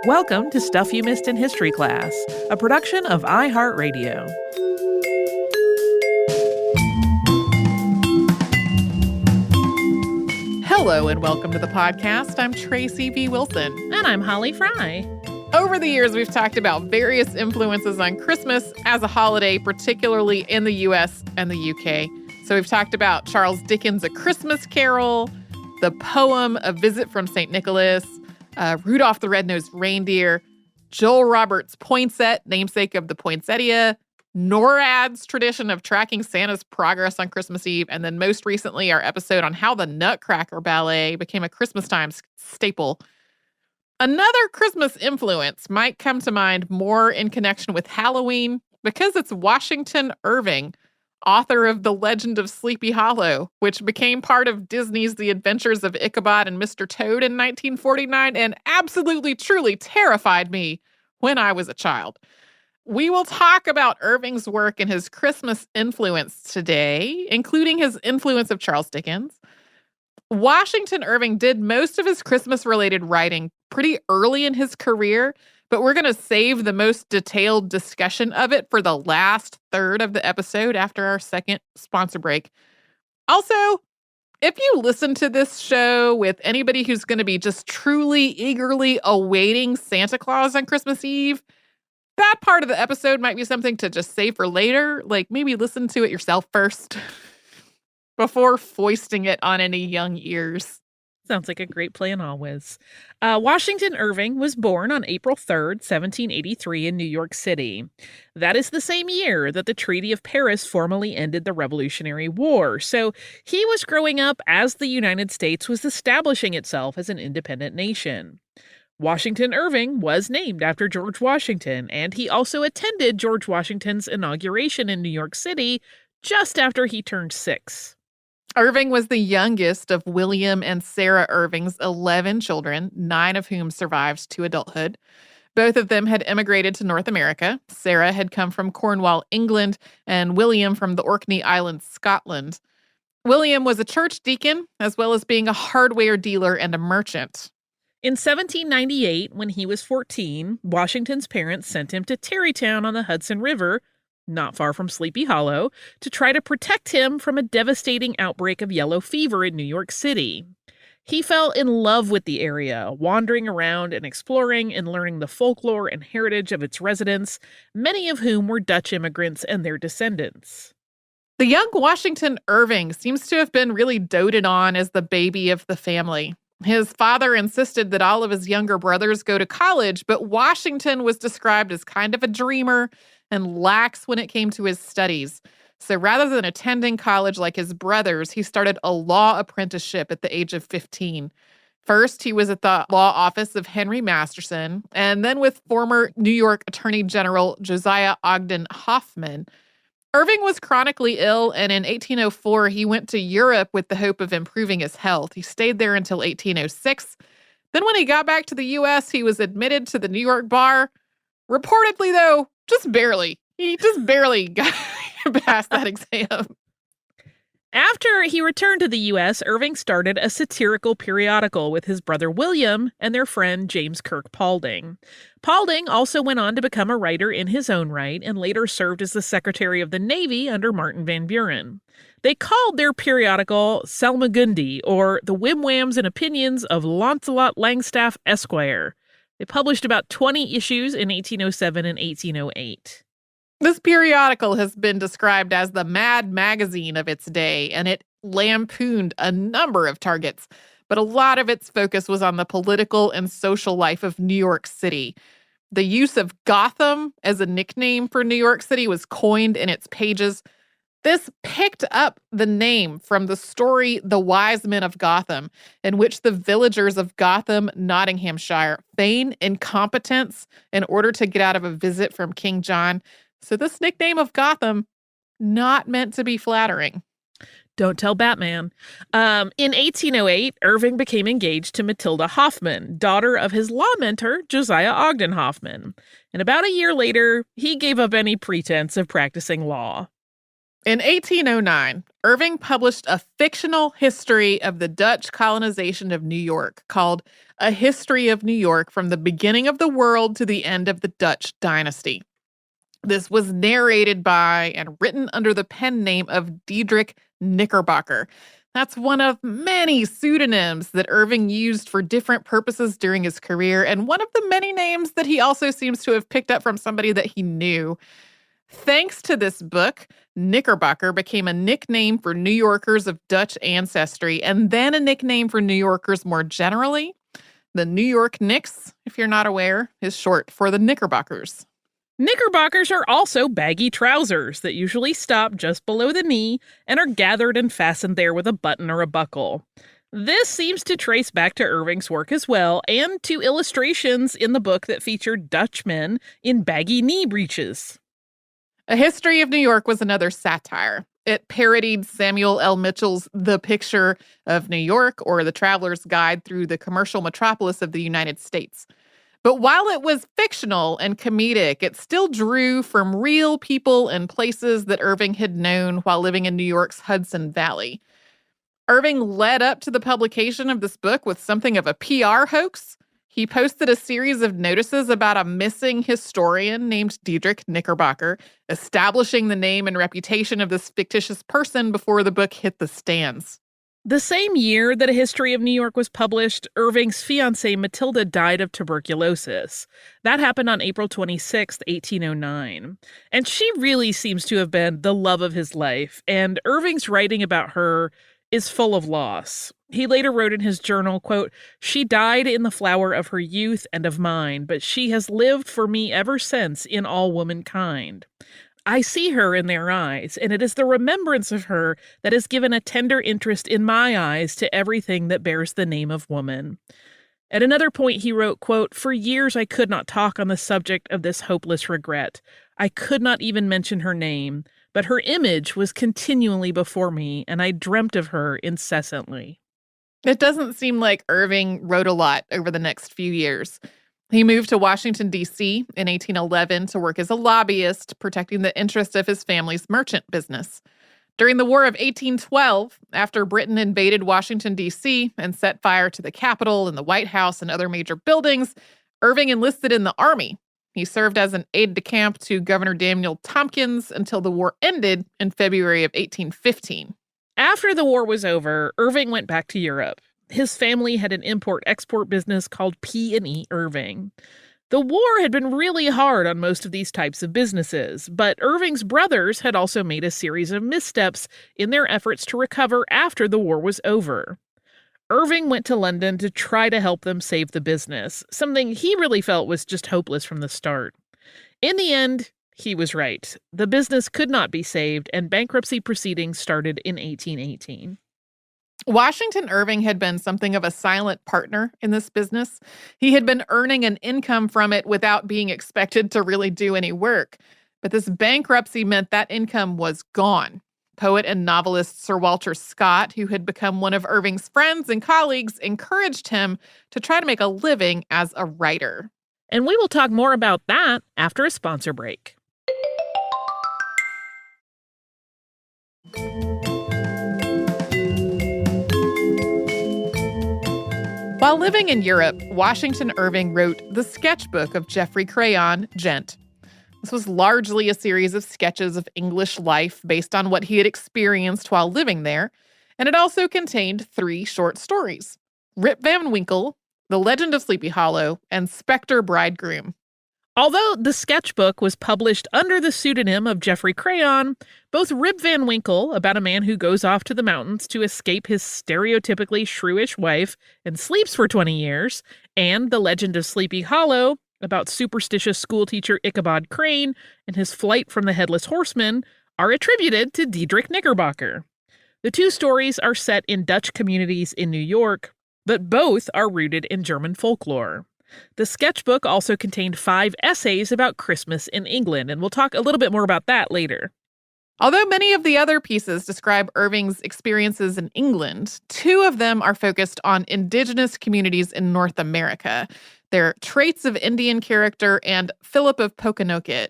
Welcome to Stuff You Missed in History Class, a production of iHeartRadio. Hello and welcome to the podcast. I'm Tracy V. Wilson. And I'm Holly Fry. Over the years, we've talked about various influences on Christmas as a holiday, particularly in the U.S. and the U.K. So we've talked about Charles Dickens' A Christmas Carol, the poem A Visit from St. Nicholas, Rudolph the Red-Nosed Reindeer, Joel Roberts' Poinsett, namesake of the poinsettia, NORAD's tradition of tracking Santa's progress on Christmas Eve, and then most recently our episode on how the Nutcracker Ballet became a Christmas-time staple. Another Christmas influence might come to mind more in connection with Halloween because it's Washington Irving, author of The Legend of Sleepy Hollow, which became part of Disney's The Adventures of Ichabod and Mr. Toad in 1949 and absolutely, truly terrified me when I was a child. We will talk about Irving's work and his Christmas influence today, including his influence of Charles Dickens. Washington Irving did most of his Christmas-related writing pretty early in his career, but we're going to save the most detailed discussion of it for the last third of the episode after our second sponsor break. Also, if you listen to this show with anybody who's going to be just truly eagerly awaiting Santa Claus on Christmas Eve, that part of the episode might be something to just save for later. Like maybe listen to it yourself first before foisting it on any young ears. Sounds like a great plan always. Washington Irving was born on April 3rd, 1783 in New York City. That is the same year that the Treaty of Paris formally ended the Revolutionary War, so he was growing up as the United States was establishing itself as an independent nation. Washington Irving was named after George Washington, and he also attended George Washington's inauguration in New York City just after he turned 6. Irving was the youngest of William and Sarah Irving's 11 children, 9 of whom survived to adulthood. Both of them had immigrated to North America. Sarah had come from Cornwall, England, and William from the Orkney Islands, Scotland. William was a church deacon, as well as being a hardware dealer and a merchant. In 1798, when he was 14, Washington's parents sent him to Tarrytown on the Hudson River, not far from Sleepy Hollow, to try to protect him from a devastating outbreak of yellow fever in New York City. He fell in love with the area, wandering around and exploring and learning the folklore and heritage of its residents, many of whom were Dutch immigrants and their descendants. The young Washington Irving seems to have been really doted on as the baby of the family. His father insisted that all of his younger brothers go to college, but Washington was described as kind of a dreamer and lax when it came to his studies. So rather than attending college like his brothers, he started a law apprenticeship at the age of 15. First, he was at the law office of Henry Masterson, and then with former New York Attorney General Josiah Ogden Hoffman. Irving was chronically ill, and in 1804, he went to Europe with the hope of improving his health. He stayed there until 1806. Then when he got back to the U.S., he was admitted to the New York bar. Reportedly, though, just barely. He just barely got past that exam. After he returned to the U.S., Irving started a satirical periodical with his brother William and their friend James Kirk Paulding. Paulding also went on to become a writer in his own right and later served as the Secretary of the Navy under Martin Van Buren. They called their periodical Salmagundi, or The Whim-Whams and Opinions of Launcelot Langstaff, Esquire. They published about 20 issues in 1807 and 1808. This periodical has been described as the Mad Magazine of its day, and it lampooned a number of targets, but a lot of its focus was on the political and social life of New York City. The use of Gotham as a nickname for New York City was coined in its pages. This picked up the name from the story The Wise Men of Gotham, in which the villagers of Gotham, Nottinghamshire, feign incompetence in order to get out of a visit from King John. So this nickname of Gotham, not meant to be flattering. Don't tell Batman. In 1808, Irving became engaged to Matilda Hoffman, daughter of his law mentor, Josiah Ogden Hoffman. And about a year later, he gave up any pretense of practicing law. In 1809, Irving published a fictional history of the Dutch colonization of New York called A History of New York from the Beginning of the World to the End of the Dutch Dynasty. This was narrated by and written under the pen name of Diedrich Knickerbocker. That's one of many pseudonyms that Irving used for different purposes during his career, and one of the many names that he also seems to have picked up from somebody that he knew. Thanks to this book, Knickerbocker became a nickname for New Yorkers of Dutch ancestry, and then a nickname for New Yorkers more generally. The New York Knicks, if you're not aware, is short for the Knickerbockers. Knickerbockers are also baggy trousers that usually stop just below the knee and are gathered and fastened there with a button or a buckle. This seems to trace back to Irving's work as well, and to illustrations in the book that featured Dutchmen in baggy knee breeches. A History of New York was another satire. It parodied Samuel L. Mitchell's The Picture of New York, or The Traveler's Guide Through the Commercial Metropolis of the United States. But while it was fictional and comedic, it still drew from real people and places that Irving had known while living in New York's Hudson Valley. Irving led up to the publication of this book with something of a PR hoax. He posted a series of notices about a missing historian named Diedrich Knickerbocker, establishing the name and reputation of this fictitious person before the book hit the stands. The same year that A History of New York was published, Irving's fiancée Matilda died of tuberculosis. That happened on April 26, 1809. And she really seems to have been the love of his life, and Irving's writing about her is full of loss. He later wrote in his journal, quote, "She died in the flower of her youth and of mine, but she has lived for me ever since in all womankind. I see her in their eyes, and it is the remembrance of her that has given a tender interest in my eyes to everything that bears the name of woman." At another point, he wrote, quote, "For years I could not talk on the subject of this hopeless regret. I could not even mention her name, but her image was continually before me, and I dreamt of her incessantly." It doesn't seem like Irving wrote a lot over the next few years. He moved to Washington, D.C. in 1811 to work as a lobbyist, protecting the interests of his family's merchant business. During the War of 1812, after Britain invaded Washington, D.C. and set fire to the Capitol and the White House and other major buildings, Irving enlisted in the Army. He served as an aide-de-camp to Governor Daniel Tompkins until the war ended in February of 1815. After the war was over, Irving went back to Europe. His family had an import-export business called P&E Irving. The war had been really hard on most of these types of businesses, but Irving's brothers had also made a series of missteps in their efforts to recover after the war was over. Irving went to London to try to help them save the business, something he really felt was just hopeless from the start. In the end, he was right. The business could not be saved, and bankruptcy proceedings started in 1818. Washington Irving had been something of a silent partner in this business. He had been earning an income from it without being expected to really do any work. But this bankruptcy meant that income was gone. Poet and novelist Sir Walter Scott, who had become one of Irving's friends and colleagues, encouraged him to try to make a living as a writer. And we will talk more about that after a sponsor break. While living in Europe, Washington Irving wrote The Sketchbook of Geoffrey Crayon, Gent. This was largely a series of sketches of English life based on what he had experienced while living there, and it also contained 3 short stories: Rip Van Winkle, The Legend of Sleepy Hollow, and Spectre Bridegroom. Although the sketchbook was published under the pseudonym of Geoffrey Crayon, both Rip Van Winkle, about a man who goes off to the mountains to escape his stereotypically shrewish wife and sleeps for 20 years, and The Legend of Sleepy Hollow, about superstitious schoolteacher Ichabod Crane and his flight from the Headless Horseman, are attributed to Diedrich Knickerbocker. The 2 stories are set in Dutch communities in New York, but both are rooted in German folklore. The sketchbook also contained 5 essays about Christmas in England, and we'll talk a little bit more about that later. Although many of the other pieces describe Irving's experiences in England, 2 of them are focused on indigenous communities in North America. They're Traits of Indian Character and Philip of Pokanoket.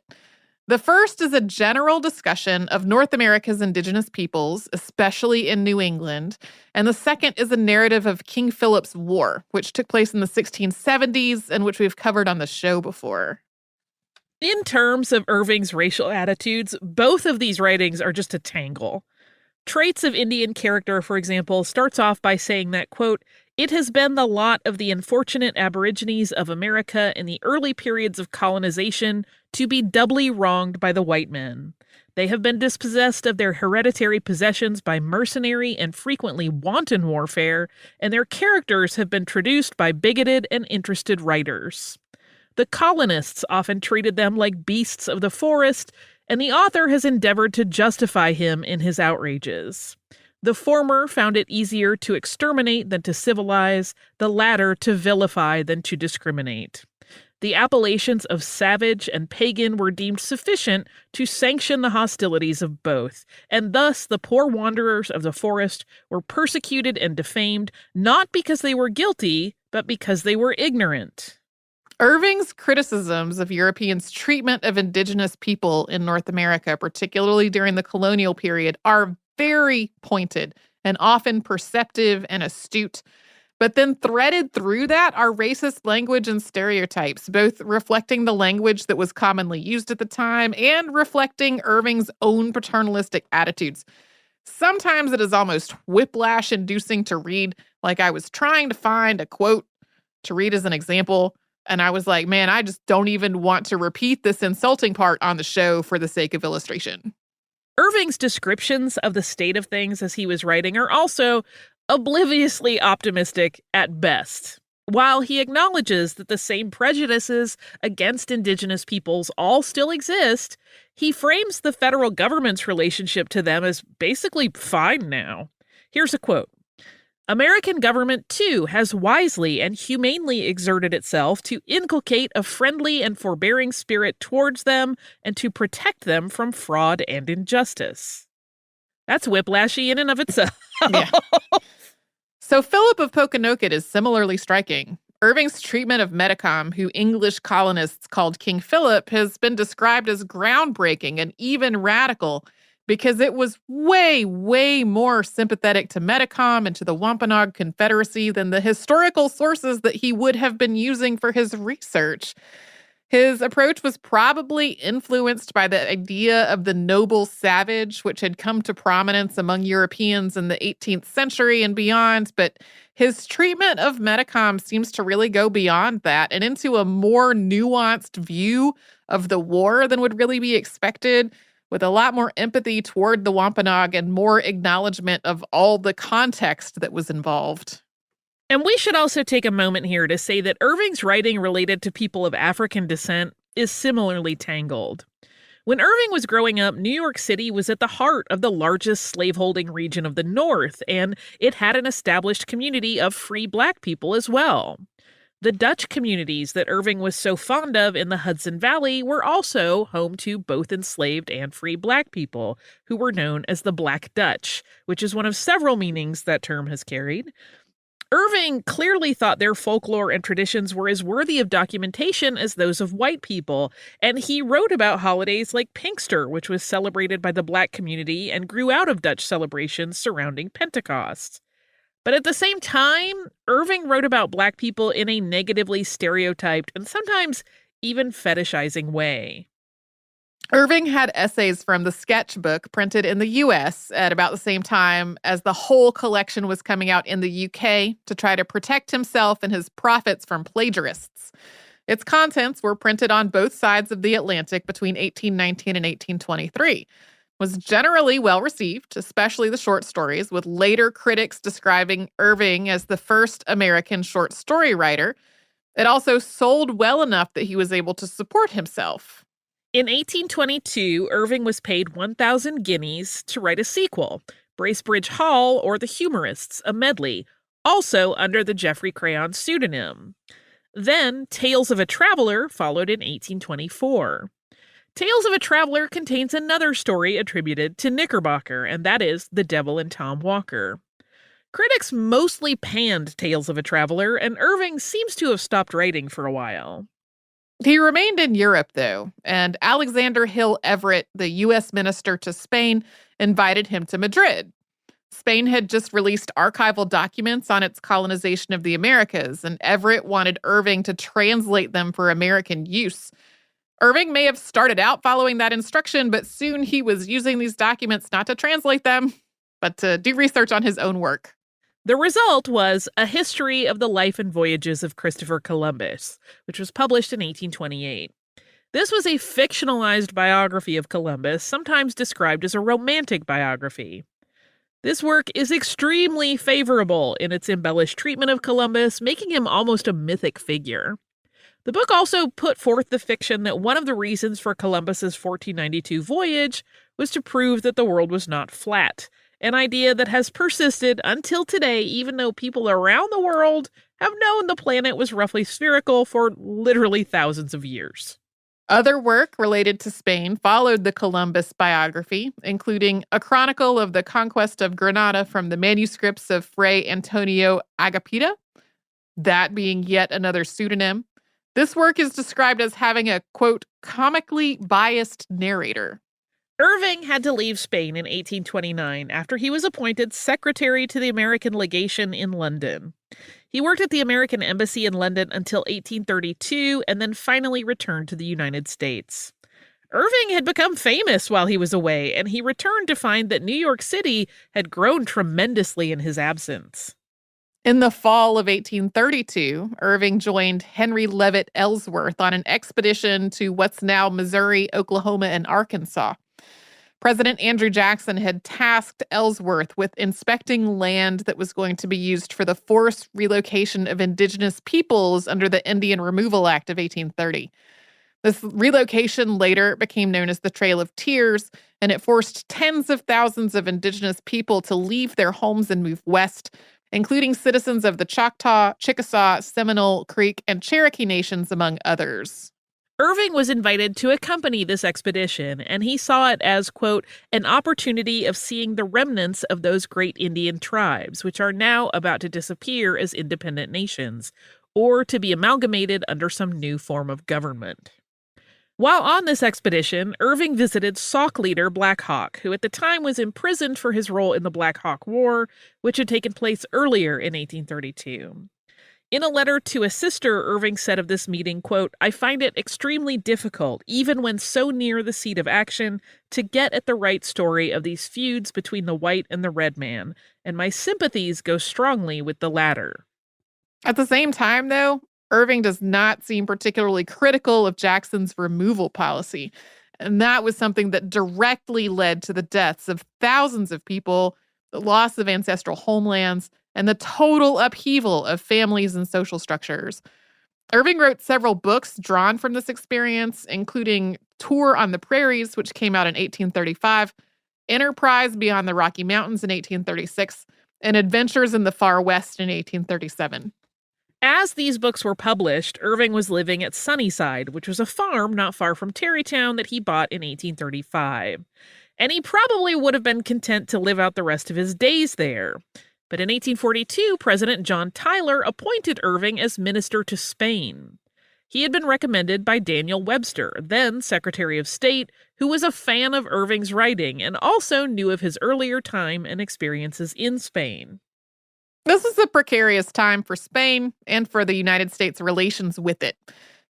The first is a general discussion of North America's indigenous peoples, especially in New England. And the second is a narrative of King Philip's War, which took place in the 1670s and which we've covered on the show before. In terms of Irving's racial attitudes, both of these writings are just a tangle. Traits of Indian character, for example, starts off by saying that, quote, "It has been the lot of the unfortunate aborigines of America in the early periods of colonization to be doubly wronged by the white men. They have been dispossessed of their hereditary possessions by mercenary and frequently wanton warfare, and their characters have been traduced by bigoted and interested writers. The colonists often treated them like beasts of the forest, and the author has endeavored to justify him in his outrages. The former found it easier to exterminate than to civilize, the latter to vilify than to discriminate. The appellations of savage and pagan were deemed sufficient to sanction the hostilities of both, and thus the poor wanderers of the forest were persecuted and defamed, not because they were guilty, but because they were ignorant." Irving's criticisms of Europeans' treatment of indigenous people in North America, particularly during the colonial period, are very pointed and often perceptive and astute. But then threaded through that are racist language and stereotypes, both reflecting the language that was commonly used at the time and reflecting Irving's own paternalistic attitudes. Sometimes it is almost whiplash-inducing to read, like I was trying to find a quote to read as an example, and I was like, man, I just don't even want to repeat this insulting part on the show for the sake of illustration. Irving's descriptions of the state of things as he was writing are also obliviously optimistic at best. While he acknowledges that the same prejudices against indigenous peoples all still exist, he frames the federal government's relationship to them as basically fine now. Here's a quote. "American government, too, has wisely and humanely exerted itself to inculcate a friendly and forbearing spirit towards them and to protect them from fraud and injustice." That's whiplashy in and of itself. Yeah. So Philip of Pokanoket is similarly striking. Irving's treatment of Metacom, who English colonists called King Philip, has been described as groundbreaking and even radical because it was way, way more sympathetic to Metacom and to the Wampanoag Confederacy than the historical sources that he would have been using for his research. His approach was probably influenced by the idea of the noble savage, which had come to prominence among Europeans in the 18th century and beyond, but his treatment of Metacom seems to really go beyond that and into a more nuanced view of the war than would really be expected, with a lot more empathy toward the Wampanoag and more acknowledgement of all the context that was involved. And we should also take a moment here to say that Irving's writing related to people of African descent is similarly tangled. When Irving was growing up, New York City was at the heart of the largest slaveholding region of the North, and it had an established community of free Black people as well. The Dutch communities that Irving was so fond of in the Hudson Valley were also home to both enslaved and free Black people, who were known as the Black Dutch, which is one of several meanings that term has carried. Irving clearly thought their folklore and traditions were as worthy of documentation as those of white people, and he wrote about holidays like Pinkster, which was celebrated by the Black community and grew out of Dutch celebrations surrounding Pentecost. But at the same time, Irving wrote about Black people in a negatively stereotyped and sometimes even fetishizing way. Irving had essays from the sketchbook printed in the US at about the same time as the whole collection was coming out in the UK to try to protect himself and his profits from plagiarists. Its contents were printed on both sides of the Atlantic between 1819 and 1823. Was generally well received, especially the short stories, with later critics describing Irving as the first American short story writer. It also sold well enough that he was able to support himself. In 1822, Irving was paid 1,000 guineas to write a sequel, Bracebridge Hall or The Humorists, a medley, also under the Geoffrey Crayon pseudonym. Then Tales of a Traveler followed in 1824. Tales of a Traveler contains another story attributed to Knickerbocker, and that is The Devil and Tom Walker. Critics mostly panned Tales of a Traveler, and Irving seems to have stopped writing for a while. He remained in Europe, though, and Alexander Hill Everett, the U.S. minister to Spain, invited him to Madrid. Spain had just released archival documents on its colonization of the Americas, and Everett wanted Irving to translate them for American use. Irving may have started out following that instruction, but soon he was using these documents not to translate them, but to do research on his own work. The result was A History of the Life and Voyages of Christopher Columbus, which was published in 1828. This was a fictionalized biography of Columbus, sometimes described as a romantic biography. This work is extremely favorable in its embellished treatment of Columbus, making him almost a mythic figure. The book also put forth the fiction that one of the reasons for Columbus's 1492 voyage was to prove that the world was not flat, an idea that has persisted until today, even though people around the world have known the planet was roughly spherical for literally thousands of years. Other work related to Spain followed the Columbus biography, including a chronicle of the conquest of Granada from the manuscripts of Fray Antonio Agapita, that being yet another pseudonym. This work is described as having a, quote, comically biased narrator. Irving had to leave Spain in 1829 after he was appointed secretary to the American legation in London. He worked at the American Embassy in London until 1832 and then finally returned to the United States. Irving had become famous while he was away, and he returned to find that New York City had grown tremendously in his absence. In the fall of 1832, Irving joined Henry Leavitt Ellsworth on an expedition to what's now Missouri, Oklahoma, and Arkansas. President Andrew Jackson had tasked Ellsworth with inspecting land that was going to be used for the forced relocation of indigenous peoples under the Indian Removal Act of 1830. This relocation later became known as the Trail of Tears, and it forced tens of thousands of indigenous people to leave their homes and move west, including citizens of the Choctaw, Chickasaw, Seminole, Creek, and Cherokee nations, among others. Irving was invited to accompany this expedition, and he saw it as, quote, an opportunity of seeing the remnants of those great Indian tribes, which are now about to disappear as independent nations, or to be amalgamated under some new form of government. While on this expedition, Irving visited Sauk leader Black Hawk, who at the time was imprisoned for his role in the Black Hawk War, which had taken place earlier in 1832. In a letter to a sister, Irving said of this meeting, quote, I find it extremely difficult, even when so near the seat of action, to get at the right story of these feuds between the white and the red man, and my sympathies go strongly with the latter. At the same time, though, Irving does not seem particularly critical of Jackson's removal policy, and that was something that directly led to the deaths of thousands of people, the loss of ancestral homelands, and the total upheaval of families and social structures. Irving wrote several books drawn from this experience, including Tour on the Prairies, which came out in 1835, Enterprise Beyond the Rocky Mountains in 1836, and Adventures in the Far West in 1837. As these books were published, Irving was living at Sunnyside, which was a farm not far from Tarrytown that he bought in 1835. And he probably would have been content to live out the rest of his days there. But in 1842, President John Tyler appointed Irving as minister to Spain. He had been recommended by Daniel Webster, then Secretary of State, who was a fan of Irving's writing and also knew of his earlier time and experiences in Spain. This is a precarious time for Spain and for the United States' relations with it.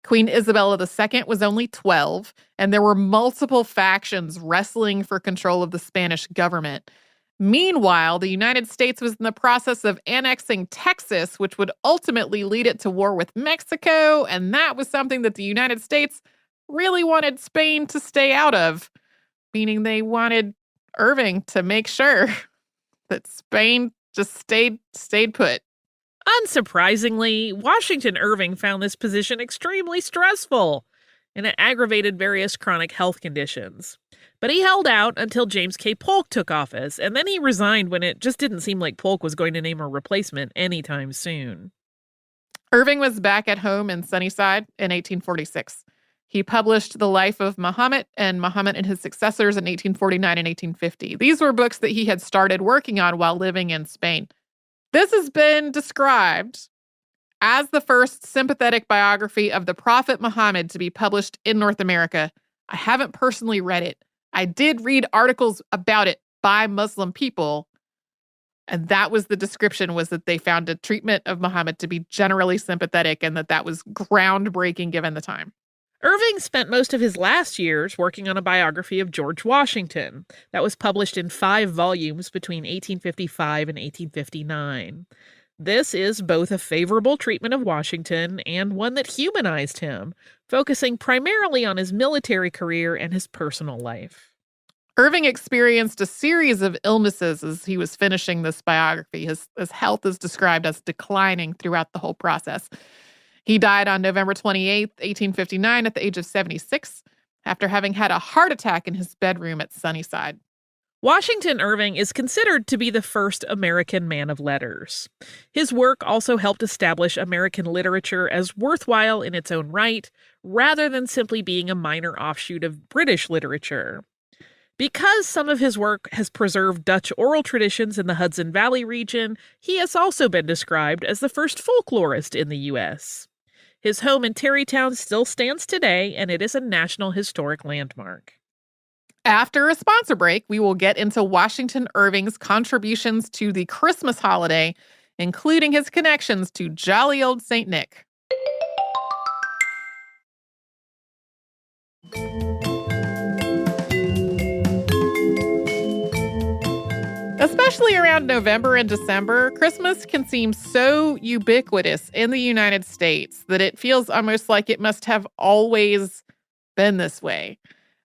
Queen Isabella II was only 12, and there were multiple factions wrestling for control of the Spanish government. Meanwhile, the United States was in the process of annexing Texas, which would ultimately lead it to war with Mexico, and that was something that the United States really wanted Spain to stay out of, meaning they wanted Irving to make sure that Spain just stayed put. Unsurprisingly, Washington Irving found this position extremely stressful, and it aggravated various chronic health conditions. But he held out until James K. Polk took office, and then he resigned when it just didn't seem like Polk was going to name a replacement anytime soon. Irving was back at home in Sunnyside in 1846. He published The Life of Muhammad and Muhammad and His Successors in 1849 and 1850. These were books that he had started working on while living in Spain. This has been described as the first sympathetic biography of the Prophet Muhammad to be published in North America. I haven't personally read it. I did read articles about it by Muslim people, and that was the description, was that they found a treatment of Muhammad to be generally sympathetic and that was groundbreaking given the time. Irving spent most of his last years working on a biography of George Washington that was published in 5 volumes between 1855 and 1859. This is both a favorable treatment of Washington and one that humanized him, focusing primarily on his military career and his personal life. Irving experienced a series of illnesses as he was finishing this biography. His health is described as declining throughout the whole process. He died on November 28, 1859, at the age of 76, after having had a heart attack in his bedroom at Sunnyside. Washington Irving is considered to be the first American man of letters. His work also helped establish American literature as worthwhile in its own right, rather than simply being a minor offshoot of British literature. Because some of his work has preserved Dutch oral traditions in the Hudson Valley region, he has also been described as the first folklorist in the U.S. His home in Tarrytown still stands today, and it is a National Historic Landmark. After a sponsor break, we will get into Washington Irving's contributions to the Christmas holiday, including his connections to jolly old St. Nick. Especially around November and December, Christmas can seem so ubiquitous in the United States that it feels almost like it must have always been this way.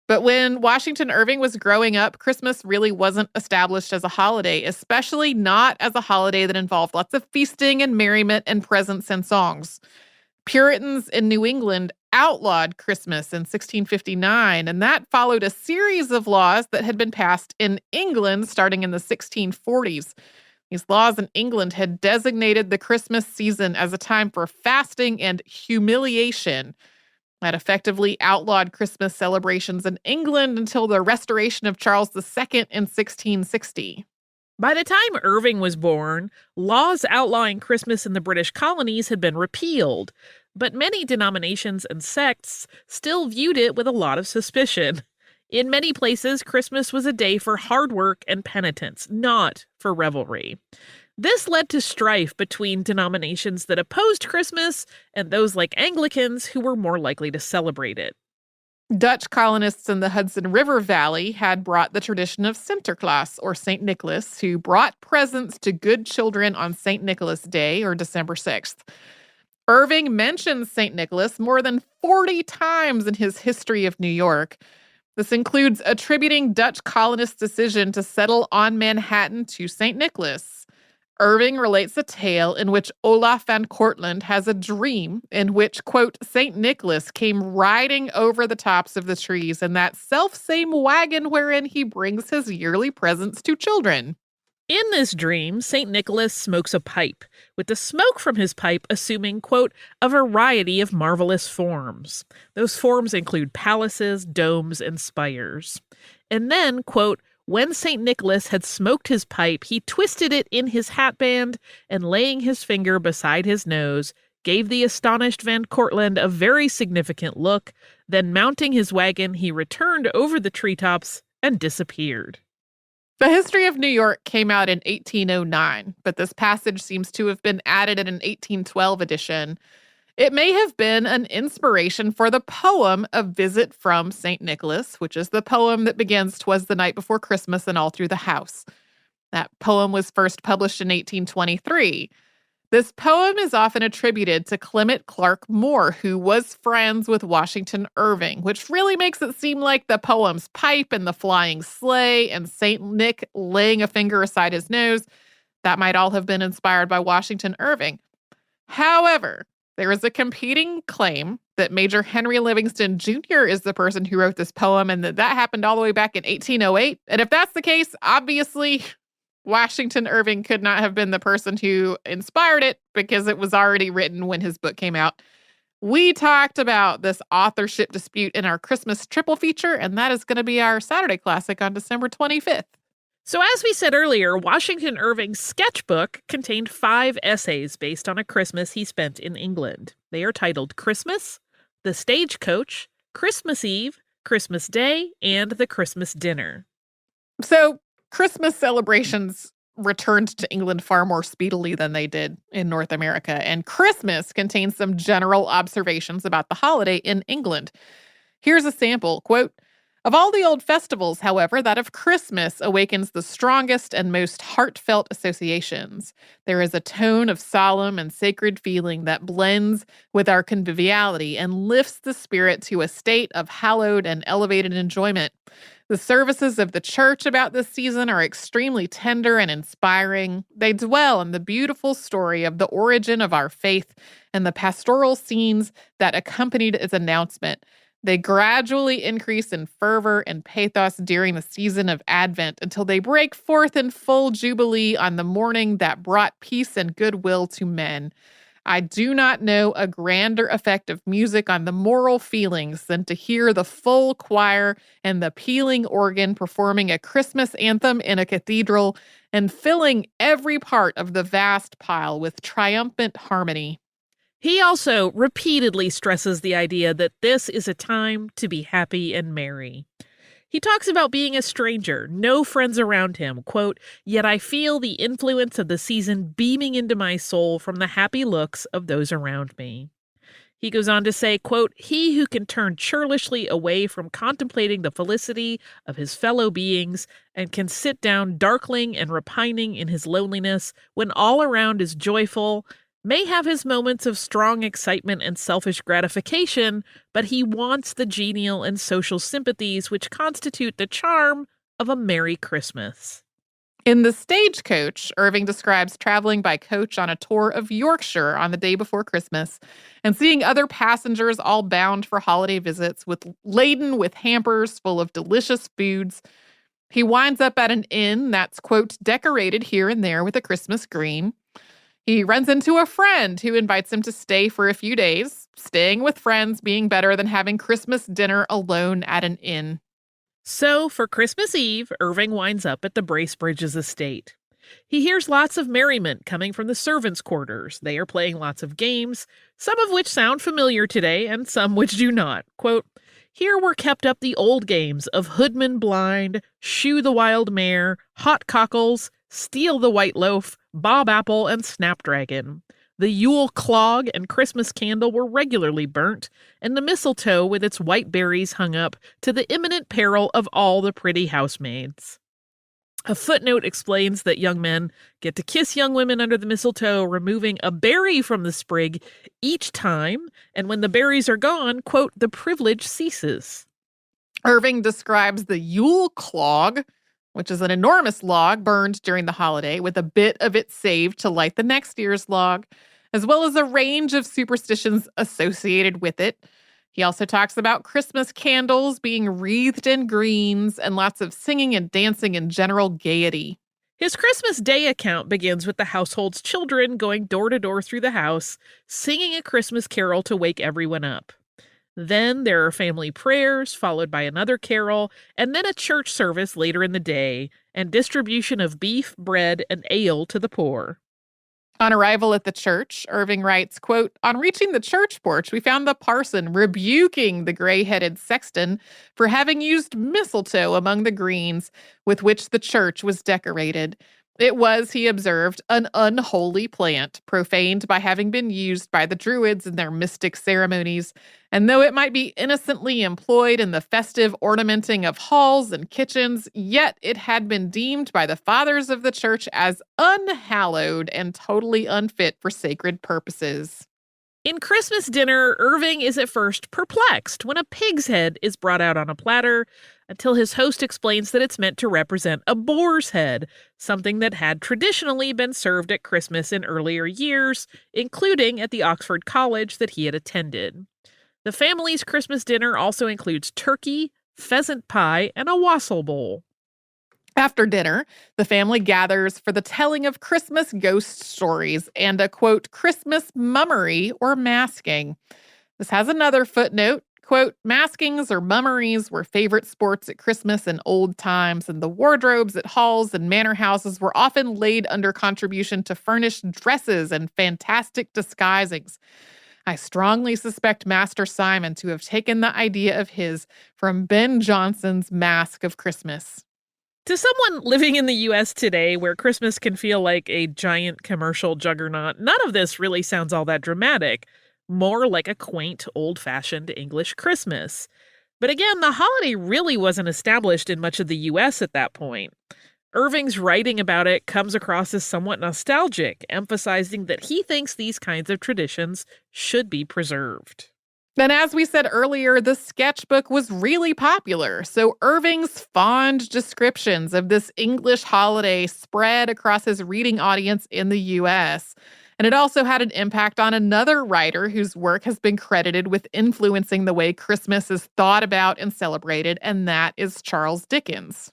But when Washington Irving was growing up, Christmas really wasn't established as a holiday, especially not as a holiday that involved lots of feasting and merriment and presents and songs. Puritans in New England outlawed Christmas in 1659, and that followed a series of laws that had been passed in England starting in the 1640s. These laws in England had designated the Christmas season as a time for fasting and humiliation. That effectively outlawed Christmas celebrations in England until the restoration of Charles II in 1660. By the time Irving was born, laws outlawing Christmas in the British colonies had been repealed, but many denominations and sects still viewed it with a lot of suspicion. In many places, Christmas was a day for hard work and penitence, not for revelry. This led to strife between denominations that opposed Christmas and those like Anglicans who were more likely to celebrate it. Dutch colonists in the Hudson River Valley had brought the tradition of Sinterklaas, or St. Nicholas, who brought presents to good children on St. Nicholas Day, or December 6th. Irving mentions St. Nicholas more than 40 times in his History of New York. This includes attributing Dutch colonists' decision to settle on Manhattan to St. Nicholas. Irving relates a tale in which Olaf van Cortlandt has a dream in which, quote, St. Nicholas came riding over the tops of the trees in that self-same wagon wherein he brings his yearly presents to children. In this dream, St. Nicholas smokes a pipe, with the smoke from his pipe assuming, quote, a variety of marvelous forms. Those forms include palaces, domes, and spires. And then, quote, when St. Nicholas had smoked his pipe, he twisted it in his hatband and, laying his finger beside his nose, gave the astonished Van Cortlandt a very significant look. Then, mounting his wagon, he returned over the treetops and disappeared. The History of New York came out in 1809, but this passage seems to have been added in an 1812 edition. It may have been an inspiration for the poem A Visit from St. Nicholas, which is the poem that begins "'Twas the night before Christmas and all through the house." That poem was first published in 1823. This poem is often attributed to Clement Clark Moore, who was friends with Washington Irving, which really makes it seem like the poem's pipe and the flying sleigh and St. Nick laying a finger aside his nose, that might all have been inspired by Washington Irving. However, there is a competing claim that Major Henry Livingston Jr. is the person who wrote this poem and that happened all the way back in 1808. And if that's the case, obviously, Washington Irving could not have been the person who inspired it because it was already written when his book came out. We talked about this authorship dispute in our Christmas triple feature, and that is going to be our Saturday classic on December 25th. So, as we said earlier, Washington Irving's sketchbook contained 5 essays based on a Christmas he spent in England. They are titled Christmas, The Stagecoach, Christmas Eve, Christmas Day, and The Christmas Dinner. So, Christmas celebrations returned to England far more speedily than they did in North America, and Christmas contains some general observations about the holiday in England. Here's a sample, quote, "Of all the old festivals, however, that of Christmas awakens the strongest and most heartfelt associations. There is a tone of solemn and sacred feeling that blends with our conviviality and lifts the spirit to a state of hallowed and elevated enjoyment. The services of the church about this season are extremely tender and inspiring. They dwell on the beautiful story of the origin of our faith and the pastoral scenes that accompanied its announcement. They gradually increase in fervor and pathos during the season of Advent until they break forth in full jubilee on the morning that brought peace and goodwill to men. I do not know a grander effect of music on the moral feelings than to hear the full choir and the pealing organ performing a Christmas anthem in a cathedral and filling every part of the vast pile with triumphant harmony." He also repeatedly stresses the idea that this is a time to be happy and merry. He talks about being a stranger, no friends around him, quote, "Yet I feel the influence of the season beaming into my soul from the happy looks of those around me." He goes on to say, quote, "He who can turn churlishly away from contemplating the felicity of his fellow beings and can sit down darkling and repining in his loneliness when all around is joyful, may have his moments of strong excitement and selfish gratification, but he wants the genial and social sympathies which constitute the charm of a Merry Christmas." In The Stagecoach, Irving describes traveling by coach on a tour of Yorkshire on the day before Christmas and seeing other passengers all bound for holiday visits laden with hampers full of delicious foods. He winds up at an inn that's, quote, "decorated here and there with a Christmas green." He runs into a friend who invites him to stay for a few days, staying with friends being better than having Christmas dinner alone at an inn. So, for Christmas Eve, Irving winds up at the Bracebridges estate. He hears lots of merriment coming from the servants' quarters. They are playing lots of games, some of which sound familiar today and some which do not. Quote, "Here were kept up the old games of Hoodman Blind, Shoe the Wild Mare, Hot Cockles, Steal the White Loaf, Bob Apple, and Snapdragon. The Yule clog and Christmas candle were regularly burnt, and the mistletoe with its white berries hung up to the imminent peril of all the pretty housemaids." A footnote explains that young men get to kiss young women under the mistletoe, removing a berry from the sprig each time, and when the berries are gone, quote, "the privilege ceases." Irving describes the Yule clog, which is an enormous log burned during the holiday with a bit of it saved to light the next year's log, as well as a range of superstitions associated with it. He also talks about Christmas candles being wreathed in greens and lots of singing and dancing and general gaiety. His Christmas Day account begins with the household's children going door to door through the house, singing a Christmas carol to wake everyone up. Then there are family prayers, followed by another carol, and then a church service later in the day, and distribution of beef, bread, and ale to the poor. On arrival at the church, Irving writes, quote, "On reaching the church porch, we found the parson rebuking the gray-headed sexton for having used mistletoe among the greens with which the church was decorated. It was, he observed, an unholy plant, profaned by having been used by the Druids in their mystic ceremonies, and though it might be innocently employed in the festive ornamenting of halls and kitchens, yet it had been deemed by the fathers of the church as unhallowed and totally unfit for sacred purposes." In Christmas Dinner, Irving is at first perplexed when a pig's head is brought out on a platter, until his host explains that it's meant to represent a boar's head, something that had traditionally been served at Christmas in earlier years, including at the Oxford College that he had attended. The family's Christmas dinner also includes turkey, pheasant pie, and a wassail bowl. After dinner, the family gathers for the telling of Christmas ghost stories and a, quote, "Christmas mummery or masking." This has another footnote. Quote, maskings or mummeries were favorite sports at Christmas in old times, and the wardrobes at halls and manor houses were often laid under contribution to furnish dresses and fantastic disguisings. I strongly suspect Master Simon to have taken the idea of his from Ben Jonson's Mask of Christmas. To someone living in the US today, where Christmas can feel like a giant commercial juggernaut, none of this really sounds all that dramatic. More like a quaint, old-fashioned English Christmas. But again, the holiday really wasn't established in much of the US at that point. Irving's writing about it comes across as somewhat nostalgic, emphasizing that he thinks these kinds of traditions should be preserved. And as we said earlier, the sketchbook was really popular, so Irving's fond descriptions of this English holiday spread across his reading audience in the US. And it also had an impact on another writer whose work has been credited with influencing the way Christmas is thought about and celebrated, and that is Charles Dickens.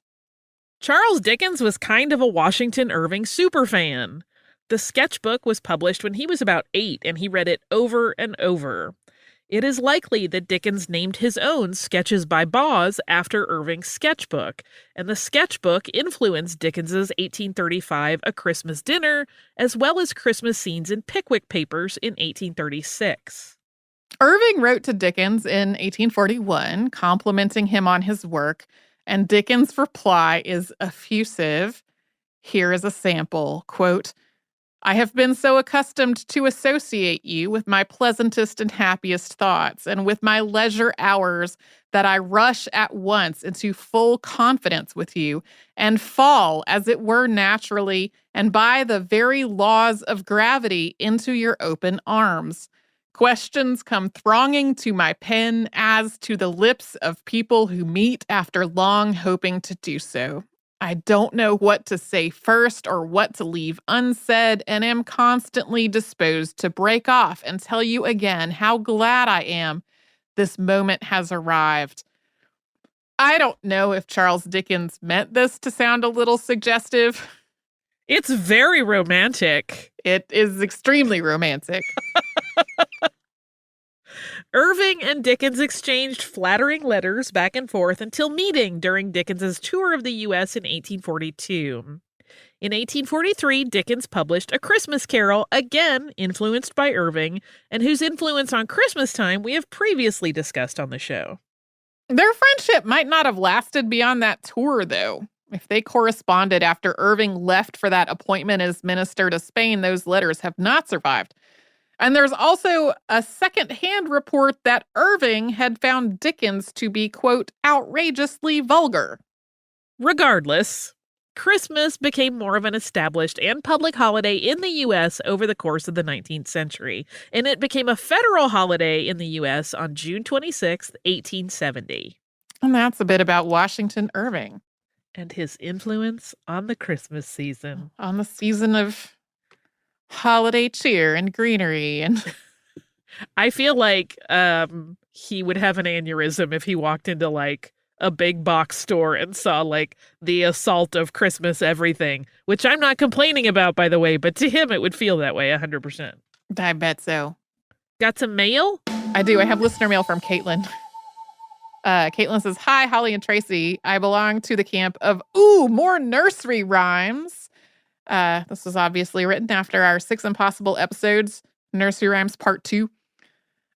Charles Dickens was kind of a Washington Irving superfan. The sketchbook was published when he was about 8, and he read it over and over. It is likely that Dickens named his own Sketches by Boz after Irving's sketchbook, and the sketchbook influenced Dickens's 1835 A Christmas Dinner, as well as Christmas scenes in Pickwick Papers in 1836. Irving wrote to Dickens in 1841, complimenting him on his work, and Dickens' reply is effusive. Here is a sample, quote, I have been so accustomed to associate you with my pleasantest and happiest thoughts, and with my leisure hours, that I rush at once into full confidence with you, and fall, as it were naturally, and by the very laws of gravity, into your open arms. Questions come thronging to my pen as to the lips of people who meet after long hoping to do so. I don't know what to say first or what to leave unsaid, and am constantly disposed to break off and tell you again how glad I am this moment has arrived. I don't know if Charles Dickens meant this to sound a little suggestive. It's very romantic. It is extremely romantic. Irving and Dickens exchanged flattering letters back and forth until meeting during Dickens's tour of the U.S. in 1842. In 1843, Dickens published A Christmas Carol, again influenced by Irving, and whose influence on Christmas time we have previously discussed on the show. Their friendship might not have lasted beyond that tour, though. If they corresponded after Irving left for that appointment as minister to Spain, those letters have not survived. And there's also a second-hand report that Irving had found Dickens to be, quote, outrageously vulgar. Regardless, Christmas became more of an established and public holiday in the U.S. over the course of the 19th century, and it became a federal holiday in the U.S. on June 26, 1870. And that's a bit about Washington Irving. And his influence on the Christmas season. On the season of holiday cheer and greenery. And I feel like he would have an aneurysm if he walked into like a big box store and saw like the assault of Christmas everything, which I'm not complaining about, by the way, but to him it would feel that way 100%. I bet so. Got some mail? I do. I have listener mail from Caitlin. Caitlin says, hi, Holly and Tracy. I belong to the camp of, more nursery rhymes. This was obviously written after our 6 Impossible episodes, Nursery Rhymes Part 2.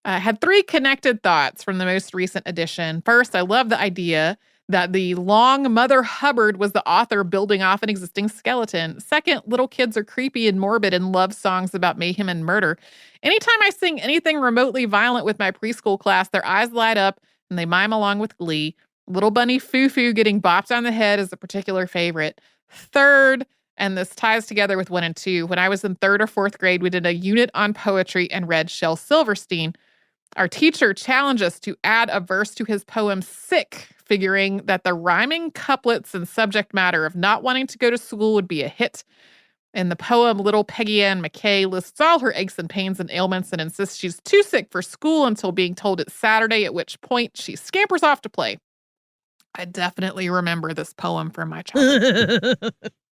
Had 3 connected thoughts from the most recent edition. First, I love the idea that the long Mother Hubbard was the author building off an existing skeleton. Second, little kids are creepy and morbid and love songs about mayhem and murder. Anytime I sing anything remotely violent with my preschool class, their eyes light up and they mime along with glee. Little bunny Foo-Foo getting bopped on the head is a particular favorite. Third, and this ties together with 1 and 2. When I was in 3rd or 4th grade, we did a unit on poetry and read Shel Silverstein. Our teacher challenged us to add a verse to his poem Sick, figuring that the rhyming couplets and subject matter of not wanting to go to school would be a hit. In the poem, little Peggy Ann McKay lists all her aches and pains and ailments and insists she's too sick for school until being told it's Saturday, at which point she scampers off to play. I definitely remember this poem from my childhood.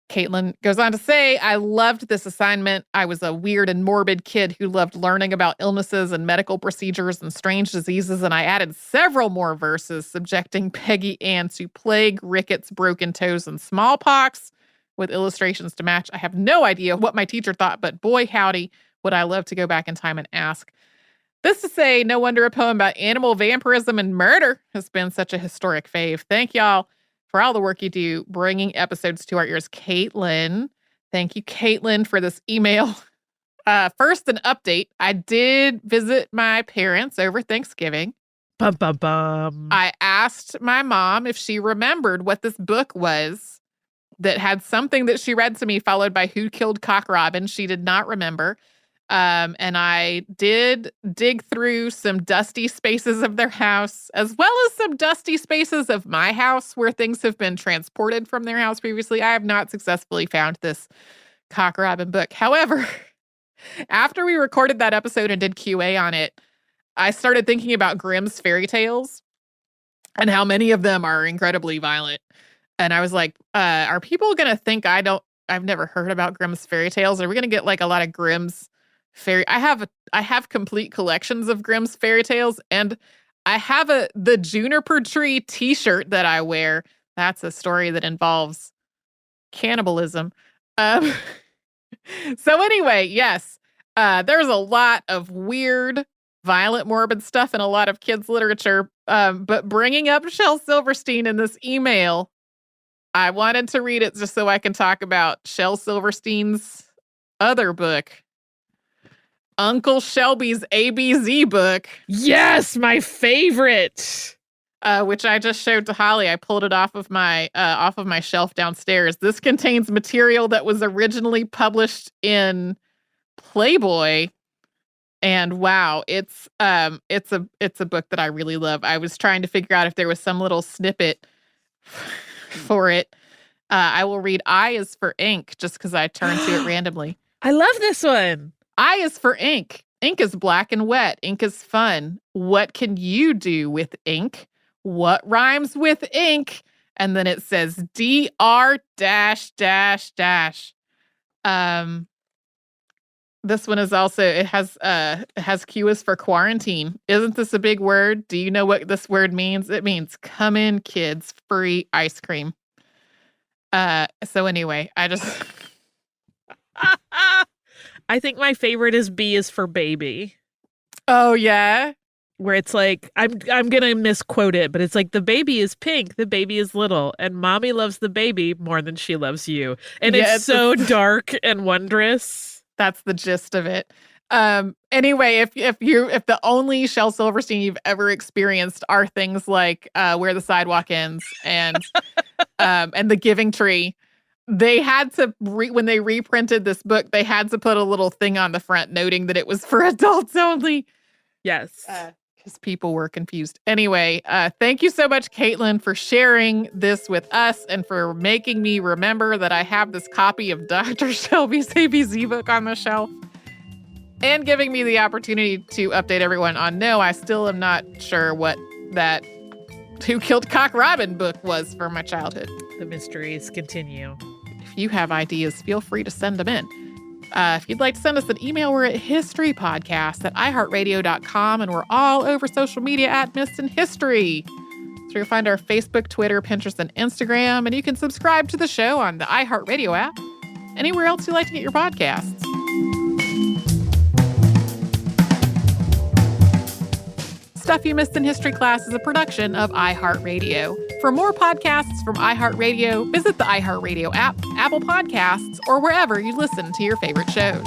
Caitlin goes on to say, I loved this assignment. I was a weird and morbid kid who loved learning about illnesses and medical procedures and strange diseases, and I added several more verses subjecting Peggy Ann to plague, rickets, broken toes, and smallpox with illustrations to match. I have no idea what my teacher thought, but boy, howdy, would I love to go back in time and ask. This to say, no wonder a poem about animal vampirism and murder has been such a historic fave. Thank y'all for all the work you do bringing episodes to our ears. Caitlin, thank you, Caitlin, for this email. First, an update. I did visit my parents over Thanksgiving. Bum, bum, bum. I asked my mom if she remembered what this book was that had something that she read to me followed by Who Killed Cock Robin. She did not remember. And I did dig through some dusty spaces of their house, as well as some dusty spaces of my house where things have been transported from their house previously. I have not successfully found this Cock Robin book. However, after we recorded that episode and did QA on it, I started thinking about Grimm's fairy tales and how many of them are incredibly violent. And I was like, are people going to think I've never heard about Grimm's fairy tales? Are we going to get like a lot of Grimm's I have complete collections of Grimm's fairy tales, and I have the juniper tree t-shirt that I wear. That's a story that involves cannibalism. So anyway, yes, there's a lot of weird, violent, morbid stuff in a lot of kids' literature. But bringing up Shel Silverstein in this email, I wanted to read it just so I can talk about Shel Silverstein's other book, Uncle Shelby's ABZ book. Yes, my favorite. Which I just showed to Holly. I pulled it off of my shelf downstairs. This contains material that was originally published in Playboy, and wow, it's a book that I really love. I was trying to figure out if there was some little snippet for it. I will read I is for ink just because I turned to it randomly. I love this one. I is for ink. Ink is black and wet. Ink is fun. What can you do with ink? What rhymes with ink? And then it says DR dash dash dash. This one is also, it has Q is for quarantine. Isn't this a big word? Do you know what this word means? It means come in, kids, free ice cream. So anyway, I just I think my favorite is B is for baby. Oh yeah. Where it's like, I'm gonna misquote it, but it's like the baby is pink, the baby is little, and mommy loves the baby more than she loves you. And yeah, it's so dark and wondrous. That's the gist of it. Anyway, if the only Shel Silverstein you've ever experienced are things like Where the Sidewalk Ends and The Giving Tree, they had to when they reprinted this book, they had to put a little thing on the front noting that it was for adults only. Yes. Because people were confused. Anyway, thank you so much, Caitlin, for sharing this with us and for making me remember that I have this copy of Dr. Shelby's ABZ book on the shelf and giving me the opportunity to update everyone on, no, I still am not sure what that Who Killed Cock Robin book was for my childhood. The mysteries continue. If you have ideas, feel free to send them in. If you'd like to send us an email, we're at historypodcast@iheartradio.com, and we're all over social media at Missed in History. So you'll find our Facebook, Twitter, Pinterest, and Instagram, and you can subscribe to the show on the iHeartRadio app, anywhere else you like to get your podcasts. Stuff You Missed in History Class is a production of iHeartRadio. For more podcasts from iHeartRadio, visit the iHeartRadio app, Apple Podcasts, or wherever you listen to your favorite shows.